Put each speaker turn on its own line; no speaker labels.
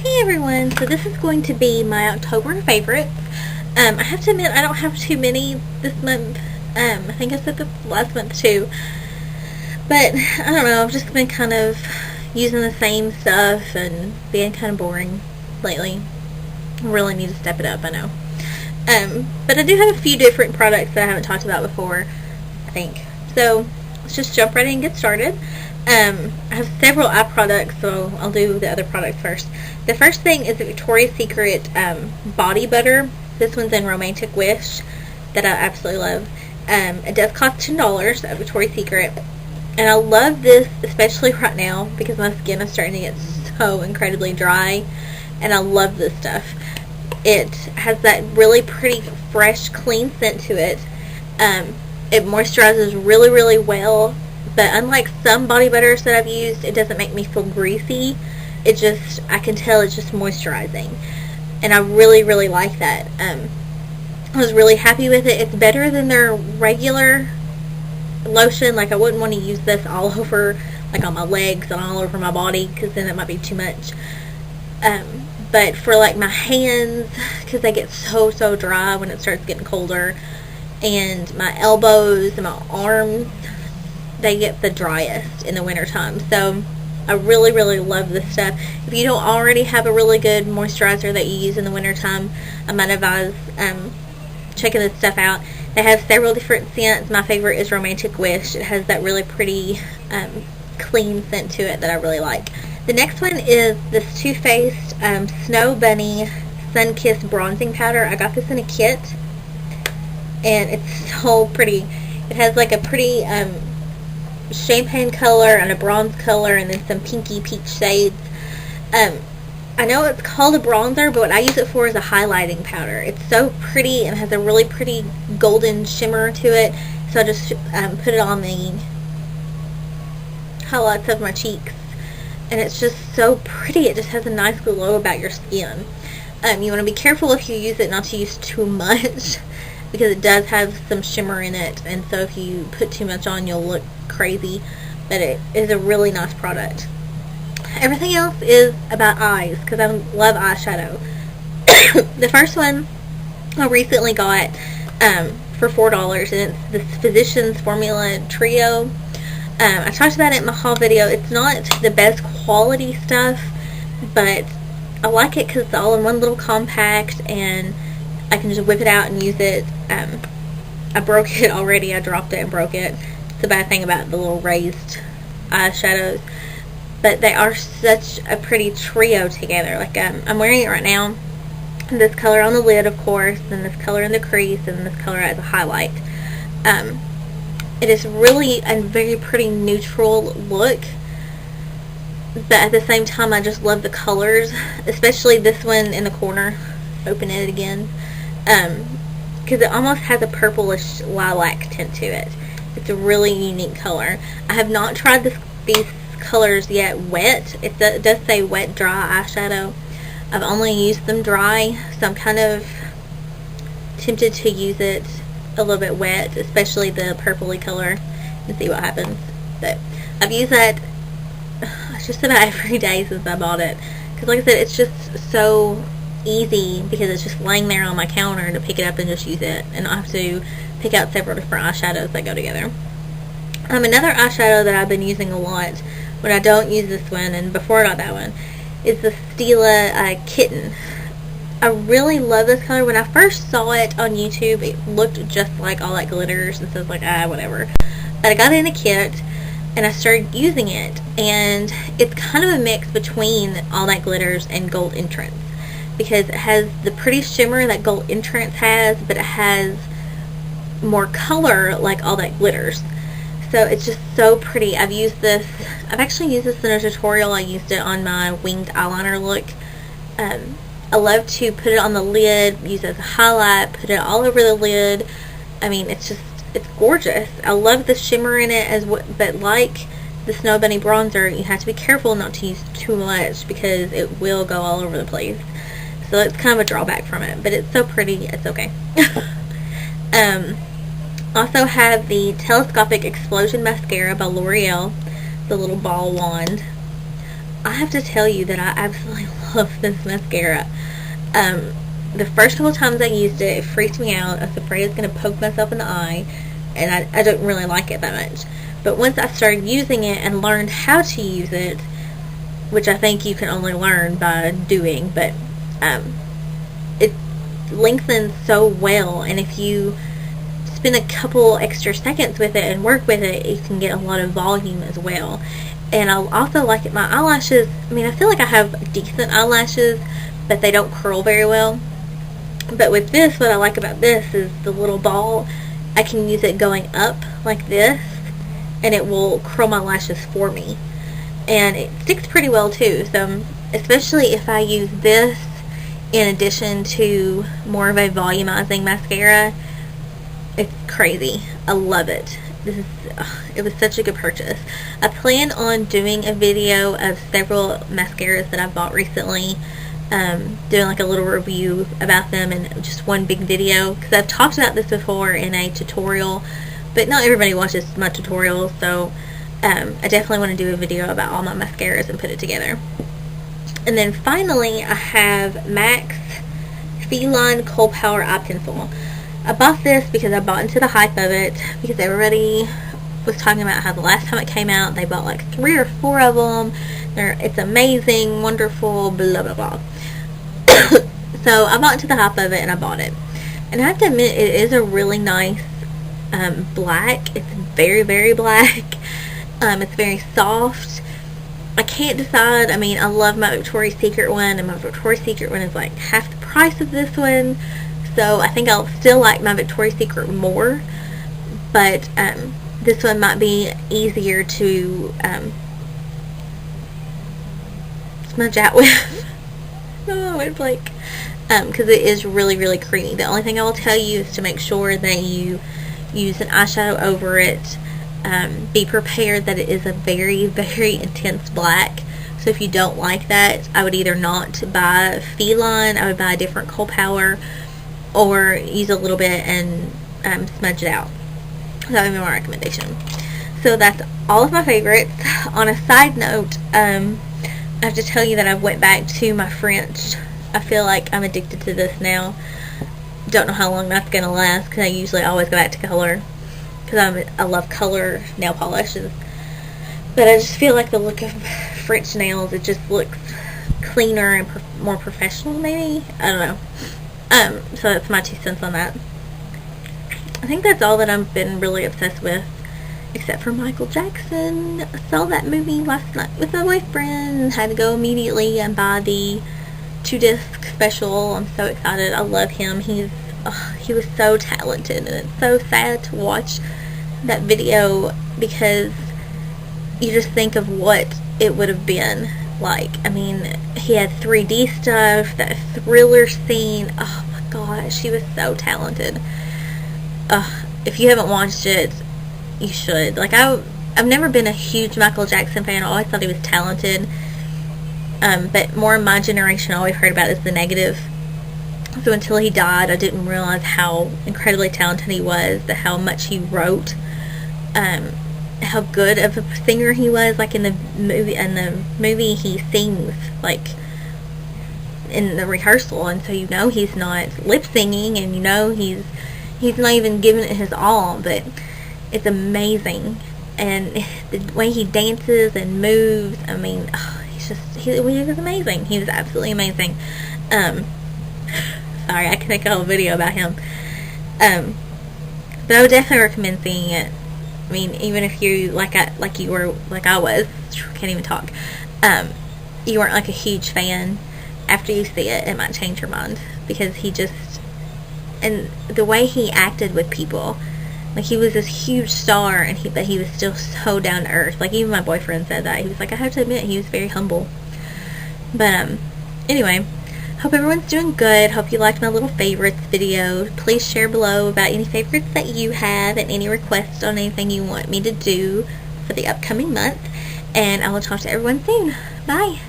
Hey everyone, so this is going to be my October favorites. I have to admit I don't have too many this month. I think I said the last month too. But I don't know, I've just been kind of using the same stuff and being kind of boring lately. I really need to step it up, I know. But I do have a few different products that I haven't talked about before, I think. So let's just jump right in and get started. I have several eye products, so I'll do the other products first. The first thing is the Victoria's Secret body butter. This one's in Romantic Wish that I absolutely love. It does cost $10 at Victoria's Secret. And I love this, especially right now, because my skin is starting to get so incredibly dry. And I love this stuff. It has that really pretty, fresh, clean scent to it. It moisturizes really, really well. But unlike some body butters that I've used, it doesn't make me feel greasy. It just, I can tell it's just moisturizing. And I really, really like that. I was really happy with it. It's better than their regular lotion. Like, I wouldn't want to use this all over, like on my legs and all over my body, because then it might be too much. But for like my hands, because they get so, so dry when it starts getting colder, and my elbows and my arms, they get the driest in the wintertime. So I really, really love this stuff. If you don't already have a really good moisturizer that you use in the wintertime, I might advise checking this stuff out. They have several different scents. My favorite is Romantic Wish. It has that really pretty clean scent to it that I really like. The next one is this Too Faced Snow Bunny Sun Kiss Bronzing Powder. I got this in a kit, and it's so pretty. It has like a pretty champagne color and a bronze color, and then some pinky peach shades. I know it's called a bronzer, but what I use it for is a highlighting powder. It's so pretty and has a really pretty golden shimmer to it, so I just put it on the highlights of my cheeks, and it's just so pretty. It just has a nice glow about your skin. You want to be careful if you use it not to use too much, because it does have some shimmer in it, and so if you put too much on, you'll look crazy. But it is a really nice product. Everything else is about eyes, because I love eyeshadow. The first one I recently got for $4, and it's this Physician's Formula Trio. I talked about it in my haul video. It's not the best quality stuff, but I like it because it's all in one little compact, and I can just whip it out and use it. I broke it already. I dropped it and broke it. It's the bad thing about the little raised eyeshadows. But they are such a pretty trio together. Like, I'm wearing it right now. This color on the lid, of course, and this color in the crease, and this color as a highlight. It is really a very pretty neutral look. But at the same time, I just love the colors. Especially this one in the corner. Open it again. Because it almost has a purplish lilac tint to it. It's a really unique color. I have not tried these colors yet wet. It does say wet dry eyeshadow. I've only used them dry, so I'm kind of tempted to use it a little bit wet, especially the purpley color, and see what happens. But I've used that just about every day since I bought it, because like I said, it's just so easy, because it's just laying there on my counter to pick it up and just use it, and I have to pick out several different eyeshadows that go together. Another eyeshadow that I've been using a lot when I don't use this one, and before I got that one, is the Stila Kitten. I really love this color. When I first saw it on YouTube, it looked just like all that glitters, and so I was like, whatever. But I got it in a kit, and I started using it, and it's kind of a mix between all that glitters and Gold Entrance, because it has the pretty shimmer that Gold Entrance has, but it has more color like all that glitters. So it's just so pretty. I've actually used this in a tutorial. I used it on my winged eyeliner look. I love to put it on the lid, use it as a highlight, put it all over the lid. I mean, it's gorgeous. I love the shimmer in it, but like the Snow Bunny bronzer, you have to be careful not to use too much, because it will go all over the place. So it's kind of a drawback from it, but it's so pretty, it's okay. Also have the Telescopic Explosion Mascara by LOreal, the little ball wand. I have to tell you that I absolutely love this mascara. The first couple times I used it, it freaked me out. I was afraid I was going to poke myself in the eye, and I don't really like it that much. But once I started using it and learned how to use it, which I think you can only learn by doing, but it lengthens so well, and if you spend a couple extra seconds with it and work with it, you can get a lot of volume as well. And I also like it. My eyelashes, I mean, I feel like I have decent eyelashes, but they don't curl very well. But with this, what I like about this is the little ball. I can use it going up like this, and it will curl my lashes for me. And it sticks pretty well too, so especially if I use this in addition to more of a volumizing mascara, it's crazy. I love it. It was such a good purchase. I plan on doing a video of several mascaras that I've bought recently, doing like a little review about them and just one big video, because I've talked about this before in a tutorial, but not everybody watches my tutorials, so I definitely want to do a video about all my mascaras and put it together. And then finally, I have MAC's Feline Kohl Power Eye Pencil. I bought this because I bought into the hype of it, because everybody was talking about how the last time it came out, they bought like 3 or 4 of them. It's amazing, wonderful, blah, blah, blah. So I bought into the hype of it, and I bought it. And I have to admit, it is a really nice black. It's very, very black. It's very soft. I can't decide. I mean, I love my Victoria's Secret one, and my Victoria's Secret one is like half the price of this one. So I think I'll still like my Victoria's Secret more. But this one might be easier to smudge out with. Oh, it's like, because it is really, really creamy. The only thing I will tell you is to make sure that you use an eyeshadow over it. Be prepared that it is a very, very intense black. So if you don't like that, I would either not buy Feline, I would buy a different Kohl Power, or use a little bit and smudge it out. That would be my recommendation. So that's all of my favorites. On a side note, I have to tell you that I went back to my French. I feel like I'm addicted to this now. Don't know how long that's going to last, because I usually always go back to color, because I love color nail polishes. But I just feel like the look of French nails, it just looks cleaner and more professional, maybe? I don't know. So that's my 2 cents on that. I think that's all that I've been really obsessed with, except for Michael Jackson. I saw that movie last night with my boyfriend and had to go immediately and buy the 2-disc special. I'm so excited. I love him. He was so talented, and it's so sad to watch that video, because you just think of what it would have been like. I mean, he had 3D stuff, that thriller scene. Oh my gosh, he was so talented. If you haven't watched it, you should. Like, I've never been a huge Michael Jackson fan. I always thought he was talented. But more in my generation, all we've heard about is the negative. So until he died, I didn't realize how incredibly talented he was, how much he wrote, how good of a singer he was. Like in the movie, he sings like in the rehearsal, and so you know he's not lip singing, and you know he's not even giving it his all. But it's amazing, and the way he dances and moves. I mean, he was amazing. He was absolutely amazing. Sorry, I can make a whole video about him. But I would definitely recommend seeing it. I mean, even if you like I was, can't even talk. You weren't like a huge fan. After you see it, it might change your mind, because and the way he acted with people, like he was this huge star, but he was still so down to earth. Like even my boyfriend said that. He was like, I have to admit, he was very humble. But anyway, hope everyone's doing good. Hope you liked my little favorites video. Please share below about any favorites that you have and any requests on anything you want me to do for the upcoming month. And I will talk to everyone soon. Bye.